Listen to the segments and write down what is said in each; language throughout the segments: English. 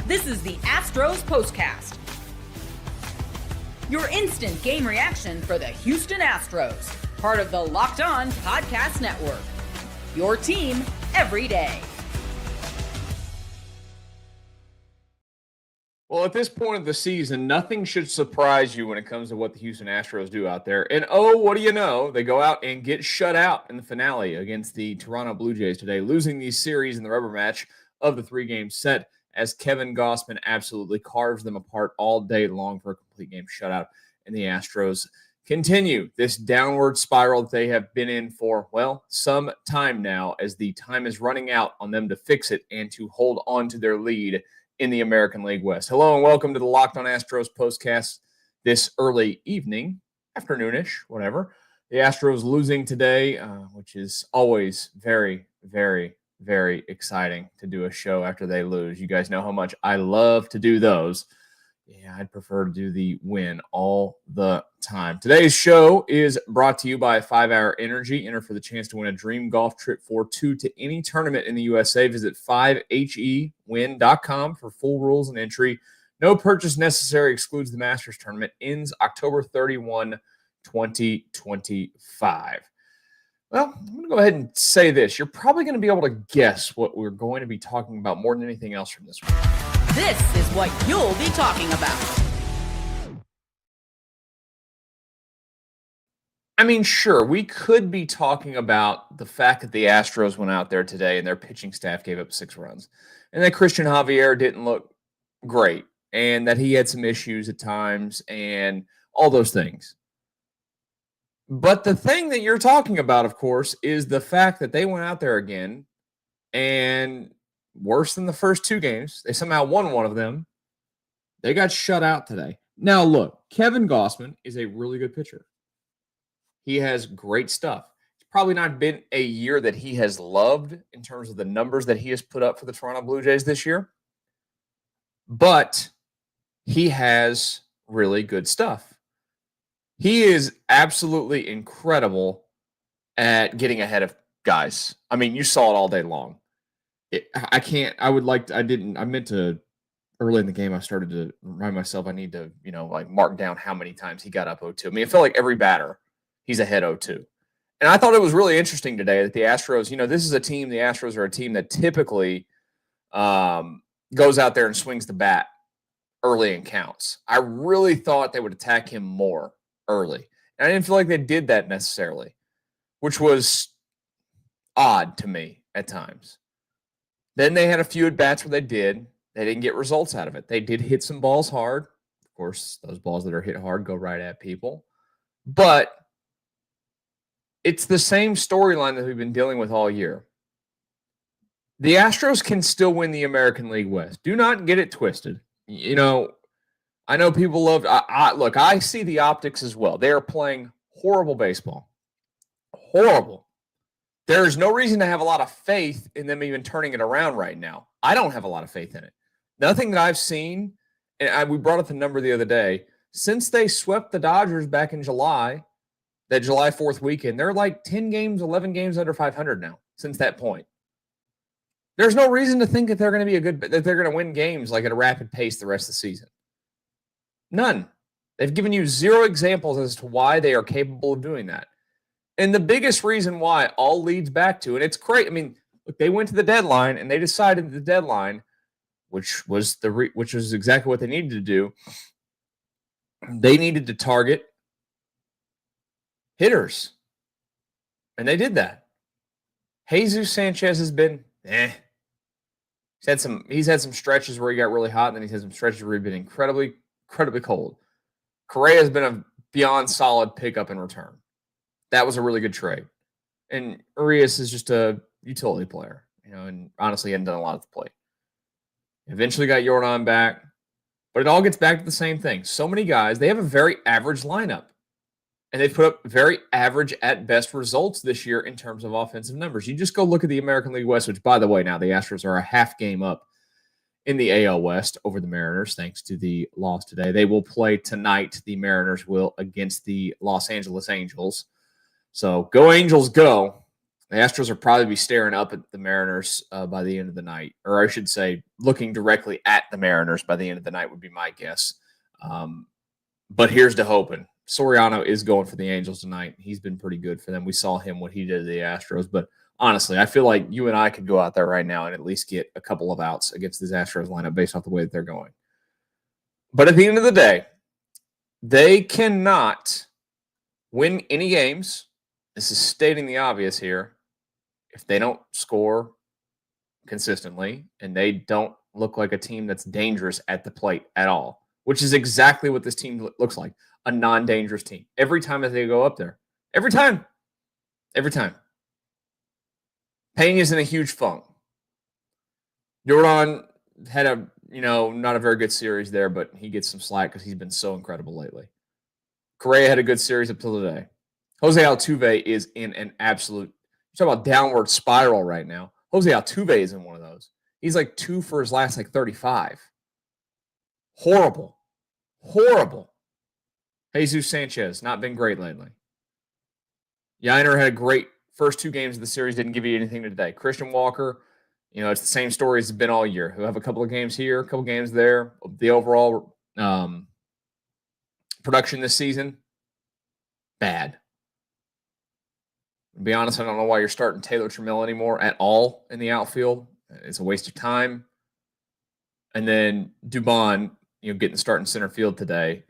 This is the Astros Postcast, your instant game reaction for the Houston Astros, part of the Locked On Podcast Network, your team every day. Well, at this point of the season, nothing should surprise you when it comes to what the Houston Astros do out there. And oh, what do you know? They go out and get shut out in the finale against the Toronto Blue Jays today, losing the series in the rubber match of the three-game set as Kevin Gausman absolutely carves them apart all day long for a complete game shutout. And the Astros continue this downward spiral that they have been in for, well, some time now, as the time is running out on them to fix it and to hold on to their lead in the American League West. Hello and welcome to the Locked On Astros Postcast this early evening, afternoonish, whatever. The Astros losing today, which is always very, very, very exciting to do a show after they lose. You guys know how much I love to do those. Yeah, I'd prefer to do the win all the time. Today's show is brought to you by 5 Hour Energy. Enter for the chance to win a dream golf trip for two to any tournament in the USA. Visit 5hewin.com for full rules and entry. No purchase necessary. Excludes the Masters tournament. Ends October 31, 2025. Well, I'm going to go ahead and say this. You're probably going to be able to guess what we're going to be talking about more than anything else from this one. This is what you'll be talking about. I mean, sure, we could be talking about the fact that the Astros went out there today and their pitching staff gave up 6 runs, and that Christian Javier didn't look great, and that he had some issues at times, and all those things. But the thing that you're talking about, of course, is the fact that they went out there again, and worse than the first 2 games, they somehow won one of them. They got shut out today. Now, look, Kevin Gausman is a really good pitcher. He has great stuff. It's probably not been a year that he has loved in terms of the numbers that he has put up for the Toronto Blue Jays this year. But he has really good stuff. He is absolutely incredible at getting ahead of guys. I mean, you saw it all day long. Early in the game, I started to remind myself I need to, mark down how many times he got up 0-2. I mean, it felt like every batter, he's ahead 0-2. And I thought it was really interesting today that the Astros, this is the Astros are a team that typically goes out there and swings the bat early in counts. I really thought they would attack him more early. And I didn't feel like they did that necessarily, which was odd to me at times. Then they had a few at-bats where they didn't get results out of it. They did hit some balls hard. Of course, those balls that are hit hard go right at people. But it's the same storyline that we've been dealing with all year. The Astros can still win the American League West. Do not get it twisted. I know people love look, I see the optics as well. They are playing horrible baseball. Horrible. There's no reason to have a lot of faith in them even turning it around right now. I don't have a lot of faith in it. Nothing that I've seen, and we brought up the number the other day, since they swept the Dodgers back in July, that July 4th weekend, they're like 10 games, 11 games under 500 now since that point. There's no reason to think that they're going to that they're going to win games like at a rapid pace the rest of the season. None. They've given you 0 examples as to why they are capable of doing that. And the biggest reason why all leads back to, and it's great. I mean, look, they went to the deadline and they decided the deadline, which was exactly what they needed to do. They needed to target hitters, and they did that. Jesus Sanchez has been He's had some stretches where he got really hot, and then he's had some stretches where he's been incredibly cold. Correa has been a beyond solid pickup in return. That was a really good trade. And Urias is just a utility player, and honestly hadn't done a lot at the plate. Eventually got Jordan back, but it all gets back to the same thing. So many guys, they have a very average lineup, and they've put up very average at best results this year in terms of offensive numbers. You just go look at the American League West, which, by the way, now the Astros are a half game up in the AL West over the Mariners, thanks to the loss today. They will play tonight, the Mariners will, against the Los Angeles Angels. So go Angels, go. The Astros will probably be staring up at the Mariners by the end of the night, or I should say, looking directly at the Mariners by the end of the night would be my guess. But here's to hoping. Soriano is going for the Angels tonight. He's been pretty good for them. We saw him what he did to the Astros. But honestly, I feel like you and I could go out there right now and at least get a couple of outs against this Astros lineup based off the way that they're going. But at the end of the day, they cannot win any games. This is stating the obvious here. If they don't score consistently and they don't look like a team that's dangerous at the plate at all, which is exactly what this team looks like, a non-dangerous team. Every time that they go up there. Every time. Pena's in a huge funk. Jordan had a, not a very good series there, but he gets some slack because he's been so incredible lately. Correa had a good series up till today. Jose Altuve is in an absolute, you talk about downward spiral right now. Jose Altuve is in one of those. He's like 2 for his last 35. Horrible. Jesus Sanchez, not been great lately. Yainer had a great first 2 games of the series, didn't give you anything today. Christian Walker, it's the same story as it's been all year. He'll have a couple of games here, a couple of games there. The overall production this season, bad. To be honest, I don't know why you're starting Taylor Trammell anymore at all in the outfield. It's a waste of time. And then Dubon, getting the start in center field today.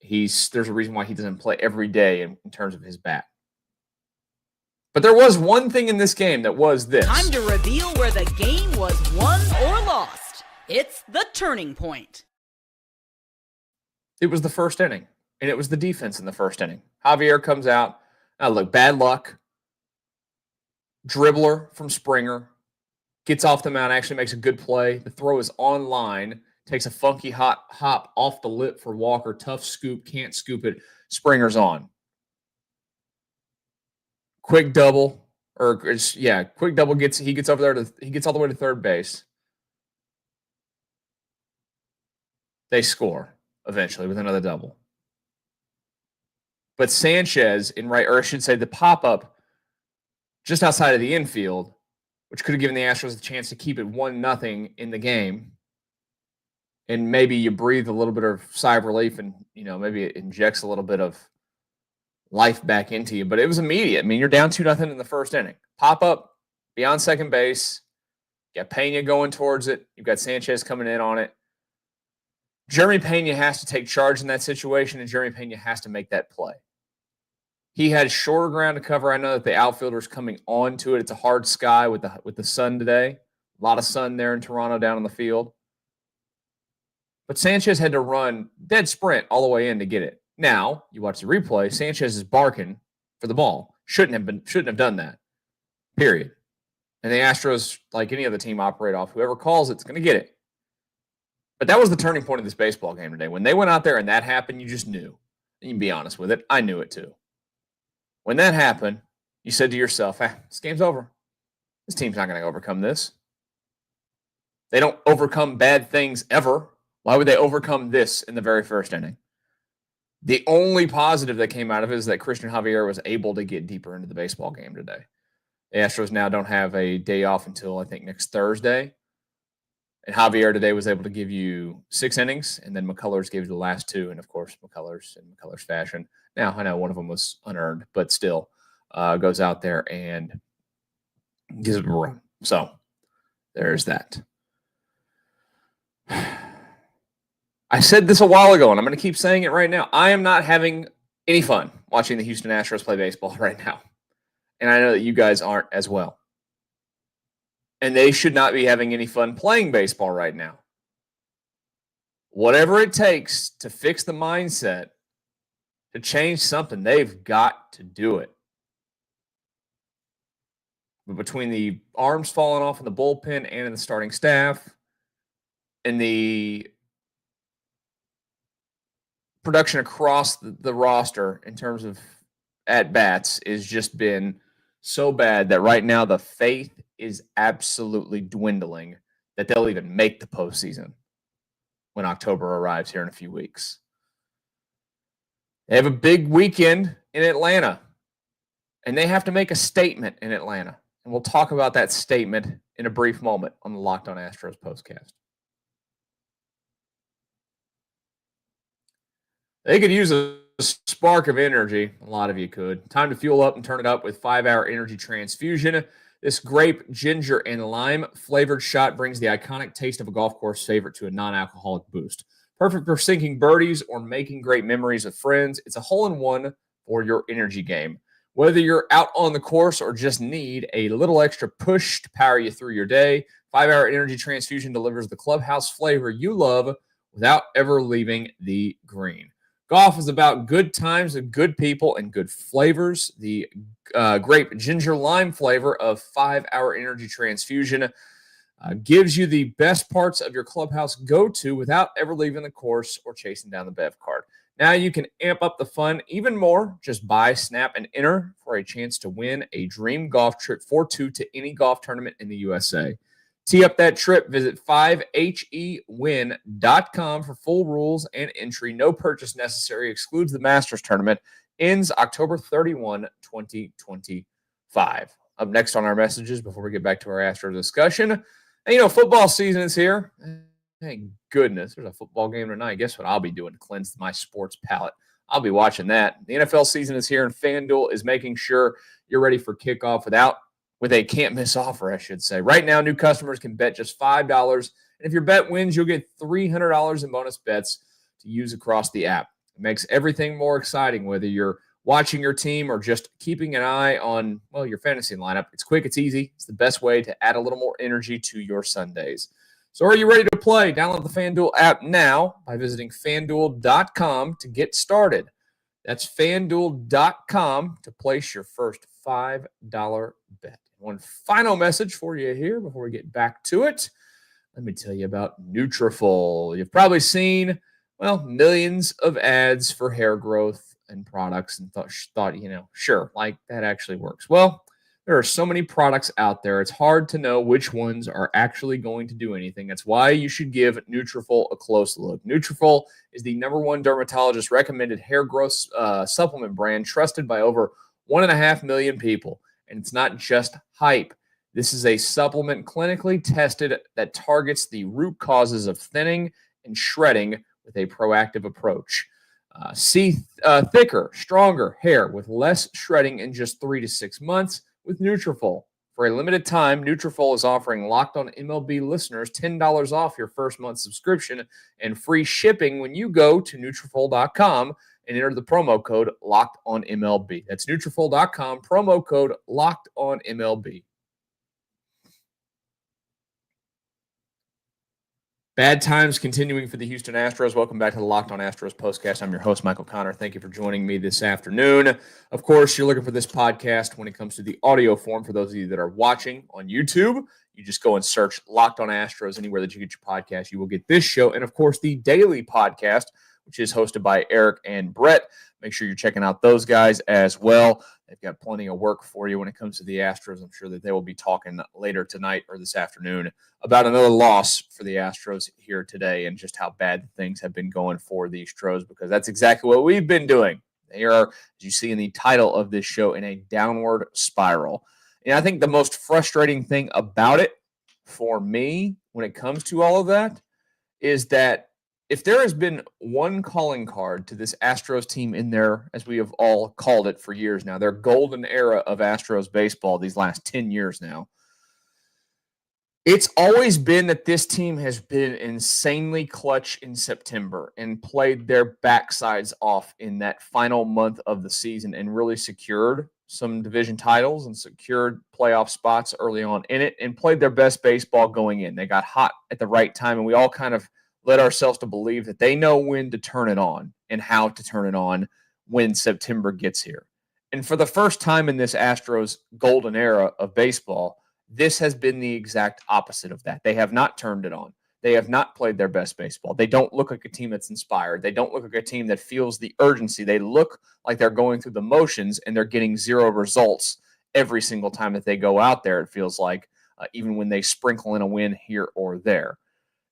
There's a reason why he doesn't play every day in terms of his bat. But there was one thing in this game that was this. Time to reveal where the game was won or lost. It's the turning point. It was the first inning, and it was the defense in the first inning. Javier comes out. Now, look, bad luck. Dribbler from Springer. Gets off the mound, actually makes a good play. The throw is on line. Takes a funky hop off the lip for Walker. Tough scoop, can't scoop it. Springer's on. Quick double, quick double he gets over there he gets all the way to third base. They score eventually with another double. But Sanchez the pop-up just outside of the infield, which could have given the Astros a chance to keep it 1-0 in the game. And maybe you breathe a little bit of sigh of relief and, maybe it injects a little bit of life back into you. But it was immediate. I mean, you're down 2-0 in the first inning. Pop up, beyond second base. You got Pena going towards it. You've got Sanchez coming in on it. Jeremy Pena has to take charge in that situation, and Jeremy Pena has to make that play. He had shorter ground to cover. I know that the outfielder's coming on to it. It's a hard sky with the sun today. A lot of sun there in Toronto down on the field. But Sanchez had to run dead sprint all the way in to get it. Now, you watch the replay, Sanchez is barking for the ball. Shouldn't have done that. Period. And the Astros, like any other team, operate off whoever calls it's going to get it. But that was the turning point of this baseball game today. When they went out there and that happened, you just knew. And you can be honest with it. I knew it too. When that happened, you said to yourself, this game's over. This team's not going to overcome this. They don't overcome bad things ever. Why would they overcome this in the very first inning? The only positive that came out of it is that Christian Javier was able to get deeper into the baseball game today. The Astros now don't have a day off until, I think, next Thursday. And Javier today was able to give you 6 innings, and then McCullers gave you the last 2, and, of course, McCullers in McCullers fashion. Now, I know one of them was unearned, but still goes out there and gives it a run. So, there's that. I said this a while ago, and I'm going to keep saying it right now. I am not having any fun watching the Houston Astros play baseball right now. And I know that you guys aren't as well. And they should not be having any fun playing baseball right now. Whatever it takes to fix the mindset, to change something, they've got to do it. But between the arms falling off in the bullpen and in the starting staff, and the production across the roster in terms of at-bats has just been so bad that right now the faith is absolutely dwindling that they'll even make the postseason when October arrives here in a few weeks. They have a big weekend in Atlanta. and they have to make a statement in Atlanta. And we'll talk about that statement in a brief moment on the Locked On Astros Postcast. They could use a spark of energy. A lot of you could. Time to fuel up and turn it up with 5-Hour Energy Transfusion. This grape, ginger, and lime flavored shot brings the iconic taste of a golf course favorite to a non-alcoholic boost. Perfect for sinking birdies or making great memories with friends. It's a hole-in-one for your energy game. Whether you're out on the course or just need a little extra push to power you through your day, 5-Hour Energy Transfusion delivers the clubhouse flavor you love without ever leaving the green. Golf is about good times and good people and good flavors. The grape ginger lime flavor of 5-Hour Energy Transfusion gives you the best parts of your clubhouse go-to without ever leaving the course or chasing down the Bev card. Now you can amp up the fun even more. Just buy, snap, and enter for a chance to win a dream golf trip for two to any golf tournament in the USA. Tee up that trip. Visit 5hewin.com for full rules and entry. No purchase necessary. Excludes the Masters tournament. Ends October 31, 2025. Up next on our messages before we get back to our Astros discussion. And, football season is here. Thank goodness there's a football game tonight. Guess what I'll be doing to cleanse my sports palate? I'll be watching that. The NFL season is here, and FanDuel is making sure you're ready for kickoff with a can't-miss offer, I should say. Right now, new customers can bet just $5, and if your bet wins, you'll get $300 in bonus bets to use across the app. It makes everything more exciting, whether you're watching your team or just keeping an eye on, your fantasy lineup. It's quick, it's easy. It's the best way to add a little more energy to your Sundays. So are you ready to play? Download the FanDuel app now by visiting FanDuel.com to get started. That's FanDuel.com to place your first $5 bet. One final message for you here before we get back to it. Let me tell you about Nutrafol. You've probably seen, millions of ads for hair growth and products and thought, sure, like that actually works. Well, there are so many products out there. It's hard to know which ones are actually going to do anything. That's why you should give Nutrafol a close look. Nutrafol is the #1 dermatologist recommended hair growth supplement brand trusted by over 1.5 million people. And it's not just hype. This is a supplement clinically tested that targets the root causes of thinning and shredding with a proactive approach. See thicker, stronger hair with less shredding in just 3 to 6 months with Nutrafol. For a limited time, Nutrafol is offering Locked On MLB listeners $10 off your first month subscription and free shipping when you go to Nutrafol.com and enter the promo code LOCKEDONMLB. That's Nutrafol.com, promo code LOCKEDONMLB. Bad times continuing for the Houston Astros. Welcome back to the Locked On Astros Postcast. I'm your host, Michael Connor. Thank you for joining me this afternoon. Of course, you're looking for this podcast when it comes to the audio form. For those of you that are watching on YouTube, you just go and search Locked On Astros anywhere that you get your podcast. You will get this show and, of course, the daily podcast, which is hosted by Eric and Brett. Make sure you're checking out those guys as well. They've got plenty of work for you when it comes to the Astros. I'm sure that they will be talking later tonight or this afternoon about another loss for the Astros here today and just how bad things have been going for the Astros, because that's exactly what we've been doing. They are, as you see in the title of this show, in a downward spiral. And I think the most frustrating thing about it for me when it comes to all of that is that if there has been one calling card to this Astros team in their, as we have all called it for years now, their golden era of Astros baseball these last 10 years now, it's always been that this team has been insanely clutch in September and played their backsides off in that final month of the season and really secured some division titles and secured playoff spots early on in it and played their best baseball going in. They got hot at the right time, and we all kind of led ourselves to believe that they know when to turn it on and how to turn it on when September gets here. And for the first time in this Astros golden era of baseball, this has been the exact opposite of that. They have not turned it on. They have not played their best baseball. They don't look like a team that's inspired. They don't look like a team that feels the urgency. They look like they're going through the motions and they're getting zero results every single time that they go out there, it feels like, even when they sprinkle in a win here or there.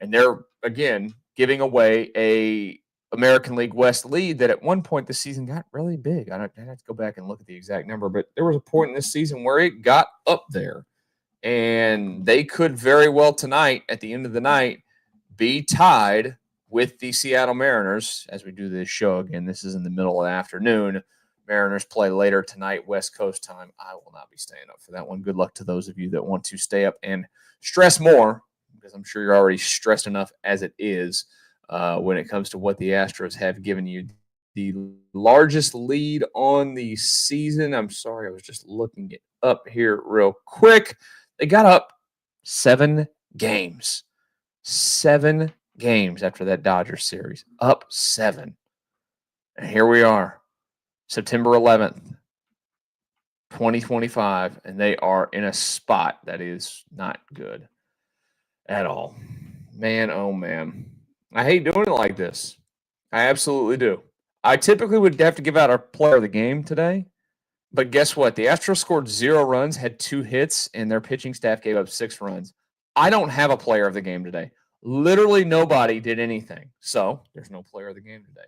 And they're, again, giving away a American League West lead that at one point this season got really big. I have to go back and look at the exact number, but there was a point in this season where it got up there. And they could very well tonight, at the end of the night, be tied with the Seattle Mariners as we do this show again. This is in the middle of the afternoon. Mariners play later tonight, West Coast time. I will not be staying up for that one. Good luck to those of you that want to stay up and stress more, because I'm sure you're already stressed enough as it is when it comes to what the Astros have given you. The largest lead on the season. I'm sorry, I was just looking it up here real quick. They got up 7 games. 7 games after that Dodgers series. Up 7. And here we are, September 11th, 2025, and they are in a spot that is not good at all. Man, oh man. I hate doing it like this. I absolutely do. I typically would have to give out our player of the game today. But guess what? The Astros scored 0 runs, had 2 hits, and their pitching staff gave up 6 runs. I don't have a player of the game today. Literally nobody did anything. So there's no player of the game today.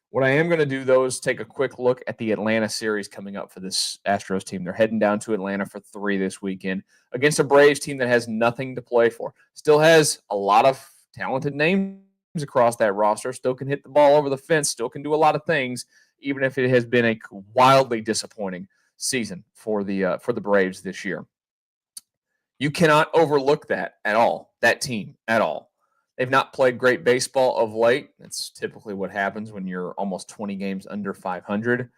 What I am going to do, though, is take a quick look at the Atlanta series coming up for this Astros team. They're heading down to Atlanta for 3 this weekend against a Braves team that has nothing to play for. Still has a lot of talented names across that roster. Still can hit the ball over the fence. Still can do a lot of things, even if it has been a wildly disappointing season for the Braves this year. You cannot overlook that at all, that team at all. They've not played great baseball of late. That's typically what happens when you're almost 20 games under 500.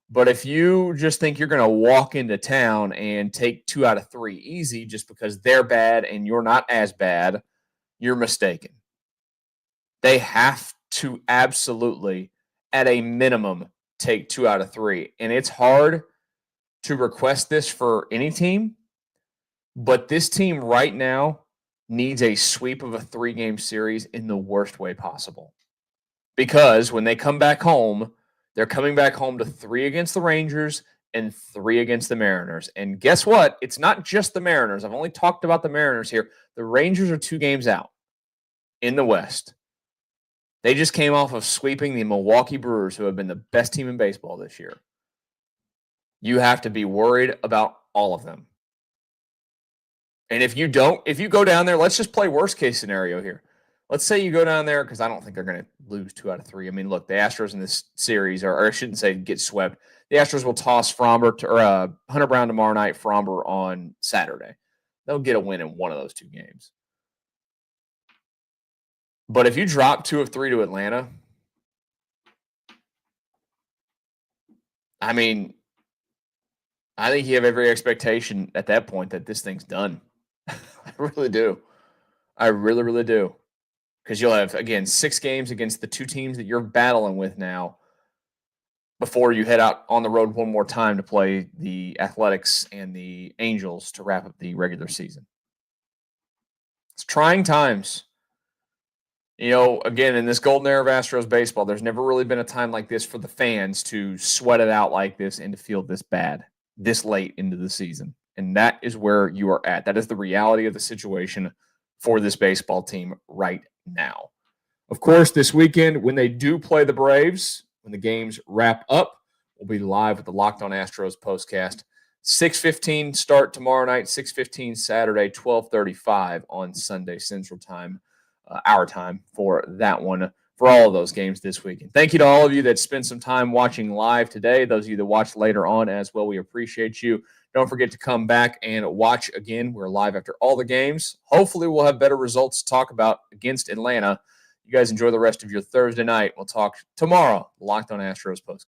But if you just think you're going to walk into town and take 2 out of 3 easy just because they're bad and you're not as bad, you're mistaken. They have to absolutely, at a minimum, take 2 out of 3. And it's hard to request this for any team, but this team right now needs a sweep of a 3-game series in the worst way possible. Because when they come back home, they're coming back home to 3 against the Rangers and 3 against the Mariners. And guess what? It's not just the Mariners. I've only talked about the Mariners here. The Rangers are 2 games out in the West. They just came off of sweeping the Milwaukee Brewers, who have been the best team in baseball this year. You have to be worried about all of them. And if you go down there, let's just play worst case scenario here. Let's say you go down there, because I don't think they're going to lose 2 out of 3. I mean, look, the Astros in this series, or I shouldn't say get swept. The Astros will toss Hunter Brown tomorrow night, Fromber on Saturday. They'll get a win in one of those 2 games. But if you drop 2 of 3 to Atlanta, I mean, I think you have every expectation at that point that this thing's done. I really do. I really, really do. Because you'll have, again, 6 games against the 2 teams that you're battling with now before you head out on the road one more time to play the Athletics and the Angels to wrap up the regular season. It's trying times. You know, again, in this golden era of Astros baseball, there's never really been a time like this for the fans to sweat it out like this and to feel this bad this late into the season. And that is where you are at. That is the reality of the situation for this baseball team right now. Of course, this weekend, when they do play the Braves, when the games wrap up, we'll be live with the Locked On Astros Postcast. 6:15 start tomorrow night, 6:15 Saturday, 12:35 on Sunday Central Time, our time for that one, for all of those games this weekend. Thank you to all of you that spent some time watching live today. Those of you that watch later on as well, we appreciate you. Don't forget to come back and watch again. We're live after all the games. Hopefully we'll have better results to talk about against Atlanta. You guys enjoy the rest of your Thursday night. We'll talk tomorrow. Locked On Astros Post.